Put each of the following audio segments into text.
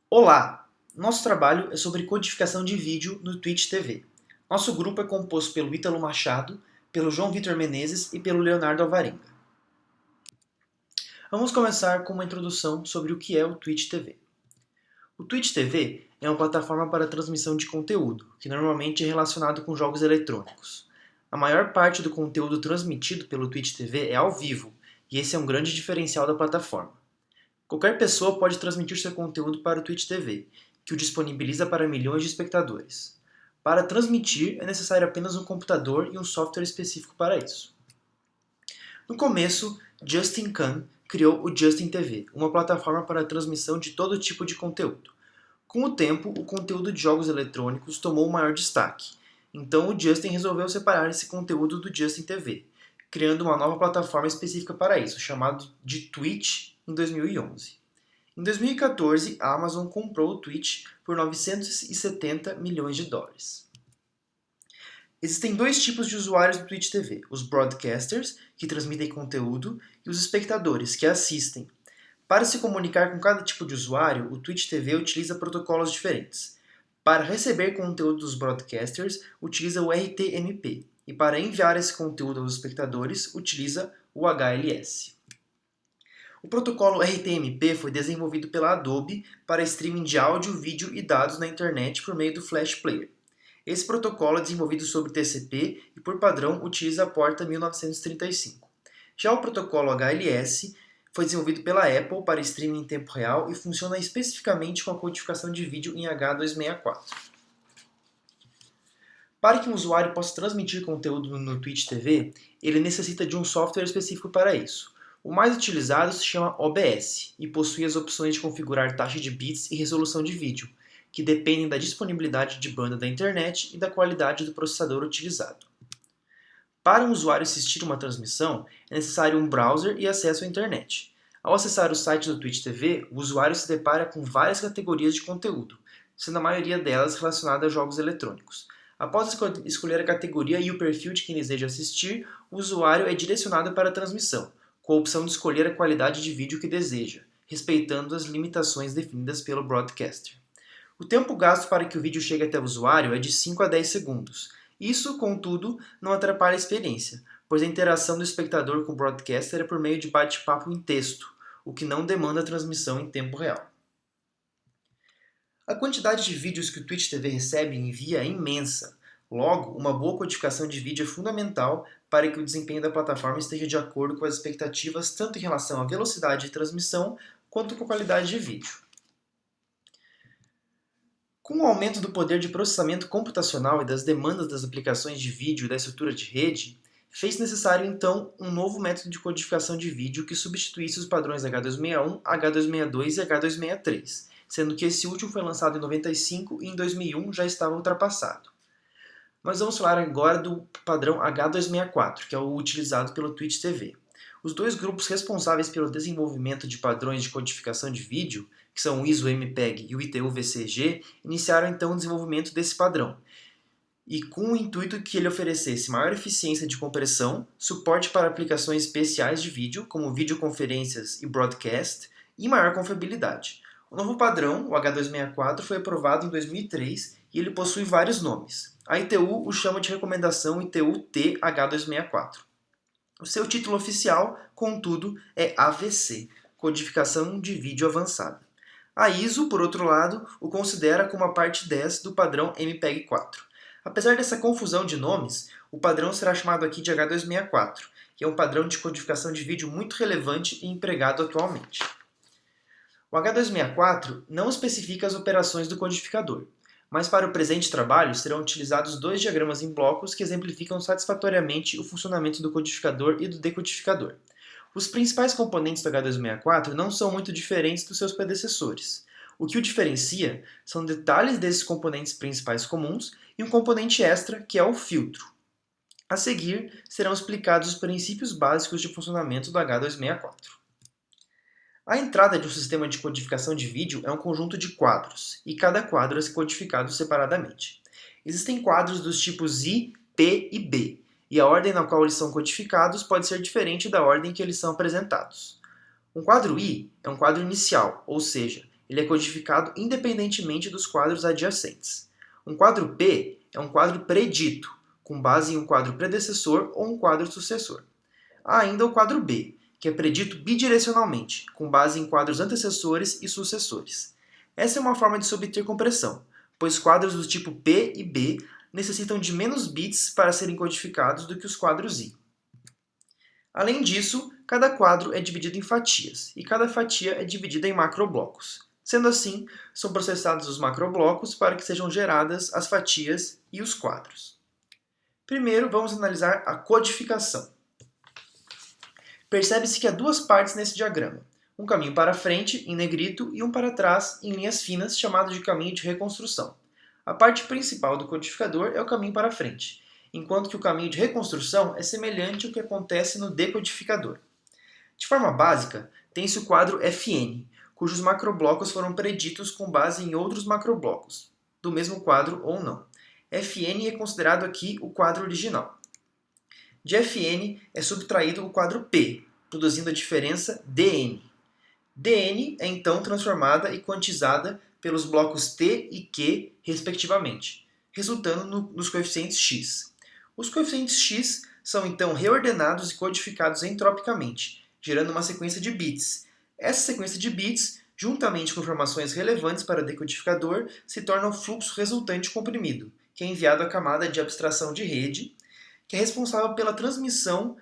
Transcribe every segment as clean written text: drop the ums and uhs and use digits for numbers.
Olá! Nosso trabalho é sobre codificação de vídeo no Twitch TV. Nosso grupo é composto pelo Ítalo Machado, pelo João Vitor Menezes e pelo Leonardo Alvarenga. Vamos começar com uma introdução sobre o que é o Twitch TV. O Twitch TV é uma plataforma para transmissão de conteúdo, que normalmente é relacionado com jogos eletrônicos. A maior parte do conteúdo transmitido pelo Twitch TV é ao vivo, e esse é um grande diferencial da plataforma. Qualquer pessoa pode transmitir seu conteúdo para o Twitch TV, que o disponibiliza para milhões de espectadores. Para transmitir, é necessário apenas um computador e um software específico para isso. No começo, Justin Kan criou o Justin TV, uma plataforma para a transmissão de todo tipo de conteúdo. Com o tempo, o conteúdo de jogos eletrônicos tomou maior destaque, então o Justin resolveu separar esse conteúdo do Justin TV, criando uma nova plataforma específica para isso, chamada de Twitch, em 2011. Em 2014, a Amazon comprou o Twitch por 970 milhões de dólares. Existem dois tipos de usuários do Twitch TV: os broadcasters, que transmitem conteúdo, e os espectadores, que assistem. Para se comunicar com cada tipo de usuário, o Twitch TV utiliza protocolos diferentes. Para receber conteúdo dos broadcasters, utiliza o RTMP, e para enviar esse conteúdo aos espectadores, utiliza o HLS. O protocolo RTMP foi desenvolvido pela Adobe para streaming de áudio, vídeo e dados na internet por meio do Flash Player. Esse protocolo é desenvolvido sobre TCP e, por padrão, utiliza a porta 1935. Já o protocolo HLS foi desenvolvido pela Apple para streaming em tempo real e funciona especificamente com a codificação de vídeo em H264. Para que um usuário possa transmitir conteúdo no Twitch TV, ele necessita de um software específico para isso. O mais utilizado se chama OBS e possui as opções de configurar taxa de bits e resolução de vídeo, que dependem da disponibilidade de banda da internet e da qualidade do processador utilizado. Para um usuário assistir uma transmissão, é necessário um browser e acesso à internet. Ao acessar o site do Twitch TV, o usuário se depara com várias categorias de conteúdo, sendo a maioria delas relacionada a jogos eletrônicos. Após escolher a categoria e o perfil de quem deseja assistir, o usuário é direcionado para a transmissão, com a opção de escolher a qualidade de vídeo que deseja, respeitando as limitações definidas pelo broadcaster. O tempo gasto para que o vídeo chegue até o usuário é de 5 a 10 segundos. Isso, contudo, não atrapalha a experiência, pois a interação do espectador com o broadcaster é por meio de bate-papo em texto, o que não demanda transmissão em tempo real. A quantidade de vídeos que o Twitch TV recebe e envia é imensa. Logo, uma boa codificação de vídeo é fundamental para que o desempenho da plataforma esteja de acordo com as expectativas tanto em relação à velocidade de transmissão quanto com a qualidade de vídeo. Com o aumento do poder de processamento computacional e das demandas das aplicações de vídeo e da estrutura de rede, fez necessário então um novo método de codificação de vídeo que substituísse os padrões H261, H262 e H263, sendo que esse último foi lançado em 95 e em 2001 já estava ultrapassado. Nós vamos falar agora do padrão H264, que é o utilizado pelo Twitch TV. Os dois grupos responsáveis pelo desenvolvimento de padrões de codificação de vídeo, que são o ISO-MPEG e o ITU-VCG, iniciaram então o desenvolvimento desse padrão, e com o intuito que ele oferecesse maior eficiência de compressão, suporte para aplicações especiais de vídeo, como videoconferências e broadcast, e maior confiabilidade. O novo padrão, o H264, foi aprovado em 2003 e ele possui vários nomes. A ITU o chama de recomendação ITU-T H264. O seu título oficial, contudo, é AVC, Codificação de Vídeo Avançada. A ISO, por outro lado, o considera como a parte 10 do padrão MPEG-4. Apesar dessa confusão de nomes, o padrão será chamado aqui de H264, que é um padrão de codificação de vídeo muito relevante e empregado atualmente. O H264 não especifica as operações do codificador, mas para o presente trabalho serão utilizados dois diagramas em blocos que exemplificam satisfatoriamente o funcionamento do codificador e do decodificador. Os principais componentes do H264 não são muito diferentes dos seus predecessores. O que o diferencia são detalhes desses componentes principais comuns e um componente extra, que é o filtro. A seguir, serão explicados os princípios básicos de funcionamento do H264. A entrada de um sistema de codificação de vídeo é um conjunto de quadros, e cada quadro é codificado separadamente. Existem quadros dos tipos I, P e B, e a ordem na qual eles são codificados pode ser diferente da ordem que eles são apresentados. Um quadro I é um quadro inicial, ou seja, Ele é codificado independentemente dos quadros adjacentes. Um quadro P é um quadro predito, com base em um quadro predecessor ou um quadro sucessor. Há ainda o quadro B, que é predito bidirecionalmente, com base em quadros antecessores e sucessores. Essa é uma forma de se obter compressão, pois quadros do tipo P e B necessitam de menos bits para serem codificados do que os quadros I. Além disso, cada quadro é dividido em fatias, e cada fatia é dividida em macroblocos. Sendo assim, são processados os macroblocos para que sejam geradas as fatias e os quadros. Primeiro, vamos analisar a codificação. Percebe-se que há duas partes nesse diagrama, um caminho para frente, em negrito, e um para trás, em linhas finas, chamado de caminho de reconstrução. A parte principal do codificador é o caminho para frente, enquanto que o caminho de reconstrução é semelhante ao que acontece no decodificador. De forma básica, tem-se o quadro FN, cujos macroblocos foram preditos com base em outros macroblocos, do mesmo quadro ou não. FN é considerado aqui o quadro original. De FN é subtraído o quadro P, produzindo a diferença DN. DN é então transformada e quantizada pelos blocos T e Q, respectivamente, resultando nos coeficientes X. Os coeficientes X são então reordenados e codificados entropicamente, gerando uma sequência de bits. Essa sequência de bits, juntamente com informações relevantes para o decodificador, se torna o fluxo resultante comprimido, que é enviado à camada de abstração de rede, que é responsável pela transmissão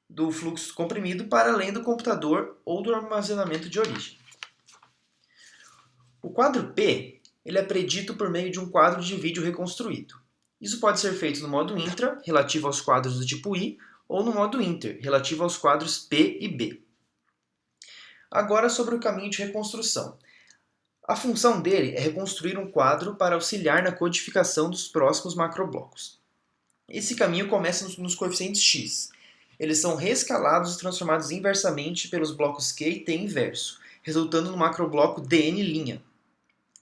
do fluxo comprimido para além do computador ou do armazenamento de origem. O quadro P ele é predito por meio de um quadro de vídeo reconstruído. Isso pode ser feito no modo intra, relativo aos quadros do tipo I, ou no modo inter, relativo aos quadros P e B. Agora sobre o caminho de reconstrução. A função dele é reconstruir um quadro para auxiliar na codificação dos próximos macroblocos. Esse caminho começa nos coeficientes X. Eles são reescalados e transformados inversamente pelos blocos Q e T inverso, resultando no macrobloco DN',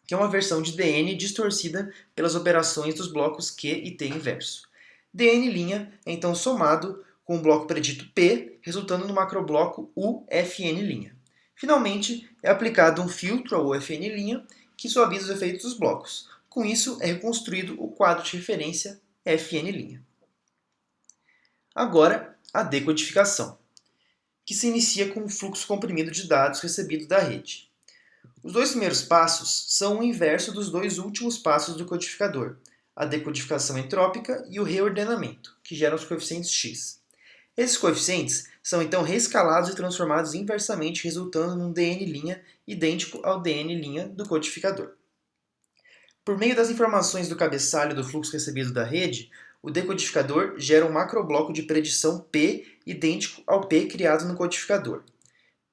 que é uma versão de DN distorcida pelas operações dos blocos Q e T inverso. DN' é então somado com o bloco predito P, resultando no macrobloco UFN'. Finalmente, é aplicado um filtro ao UFN', que suaviza os efeitos dos blocos. Com isso, é reconstruído o quadro de referência FN'. Agora, a decodificação, que se inicia com o fluxo comprimido de dados recebido da rede. Os dois primeiros passos são o inverso dos dois últimos passos do codificador, a decodificação entrópica e o reordenamento, que geram os coeficientes X. Esses coeficientes são então reescalados e transformados inversamente, resultando num DN' idêntico ao DN' do codificador. Por meio das informações do cabeçalho do fluxo recebido da rede, o decodificador gera um macrobloco de predição P idêntico ao P criado no codificador.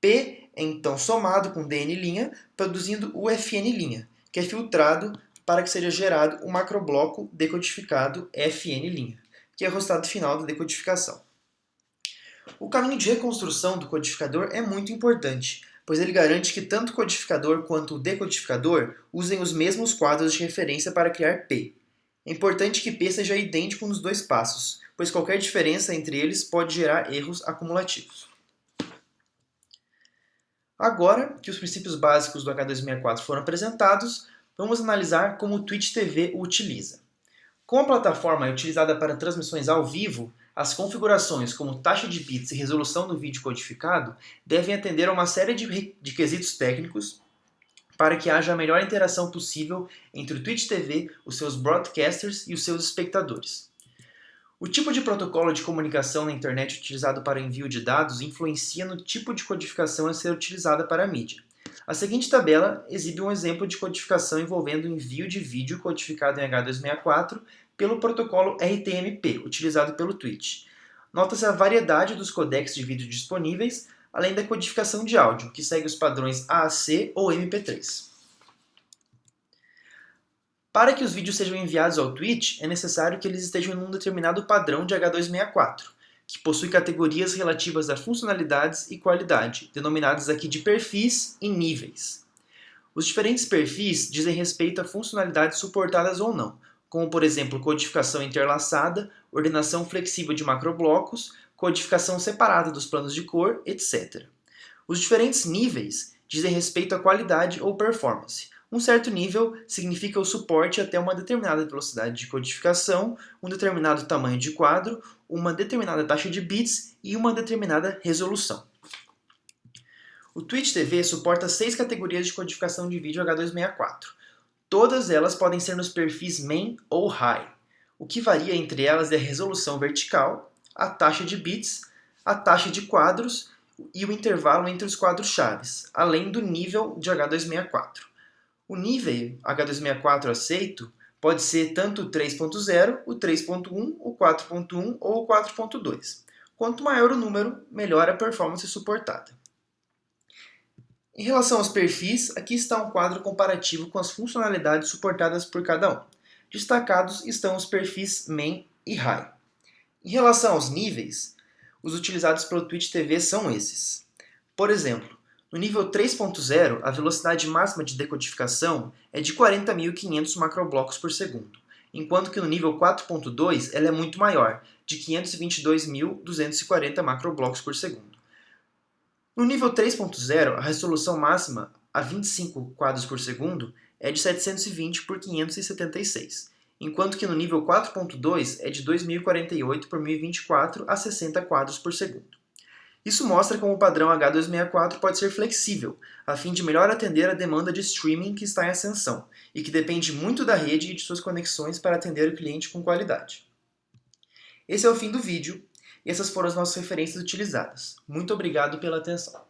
P é então somado com DN', produzindo o FN', que é filtrado para que seja gerado o macrobloco decodificado FN', que é o resultado final da decodificação. O caminho de reconstrução do codificador é muito importante, pois ele garante que tanto o codificador quanto o decodificador usem os mesmos quadros de referência para criar P. É importante que P seja idêntico nos dois passos, pois qualquer diferença entre eles pode gerar erros acumulativos. Agora que os princípios básicos do H264 foram apresentados, vamos analisar como o Twitch TV o utiliza. Como a plataforma é utilizada para transmissões ao vivo, as configurações como taxa de bits e resolução do vídeo codificado devem atender a uma série de quesitos técnicos para que haja a melhor interação possível entre o Twitch TV, os seus broadcasters e os seus espectadores. O tipo de protocolo de comunicação na internet utilizado para o envio de dados influencia no tipo de codificação a ser utilizada para a mídia. A seguinte tabela exibe um exemplo de codificação envolvendo o envio de vídeo codificado em H264 pelo protocolo RTMP, utilizado pelo Twitch. Nota-se a variedade dos codecs de vídeo disponíveis, além da codificação de áudio, que segue os padrões AAC ou MP3. Para que os vídeos sejam enviados ao Twitch, é necessário que eles estejam em um determinado padrão de H264, que possui categorias relativas a funcionalidades e qualidade, denominadas aqui de perfis e níveis. Os diferentes perfis dizem respeito a funcionalidades suportadas ou não, como por exemplo codificação interlaçada, ordenação flexível de macroblocos, codificação separada dos planos de cor, etc. Os diferentes níveis dizem respeito à qualidade ou performance. Um certo nível significa o suporte até uma determinada velocidade de codificação, um determinado tamanho de quadro, uma determinada taxa de bits e uma determinada resolução. O Twitch TV suporta 6 categorias de codificação de vídeo H264. Todas elas podem ser nos perfis main ou high. O que varia entre elas é a resolução vertical, a taxa de bits, a taxa de quadros e o intervalo entre os quadros chaves, além do nível de H264. O nível H264 aceito pode ser tanto o 3.0, o 3.1, o 4.1 ou o 4.2. Quanto maior o número, melhor a performance suportada. Em relação aos perfis, aqui está um quadro comparativo com as funcionalidades suportadas por cada um. Destacados estão os perfis Main e High. Em relação aos níveis, os utilizados pelo Twitch TV são esses. Por exemplo, no nível 3.0, a velocidade máxima de decodificação é de 40.500 macroblocos por segundo, enquanto que no nível 4.2 ela é muito maior, de 522.240 macroblocos por segundo. No nível 3.0, a resolução máxima a 25 quadros por segundo é de 720 por 576, enquanto que no nível 4.2 é de 2048 por 1024 a 60 quadros por segundo. Isso mostra como o padrão H264 pode ser flexível, a fim de melhor atender a demanda de streaming que está em ascensão, e que depende muito da rede e de suas conexões para atender o cliente com qualidade. Esse é o fim do vídeo, e essas foram as nossas referências utilizadas. Muito obrigado pela atenção.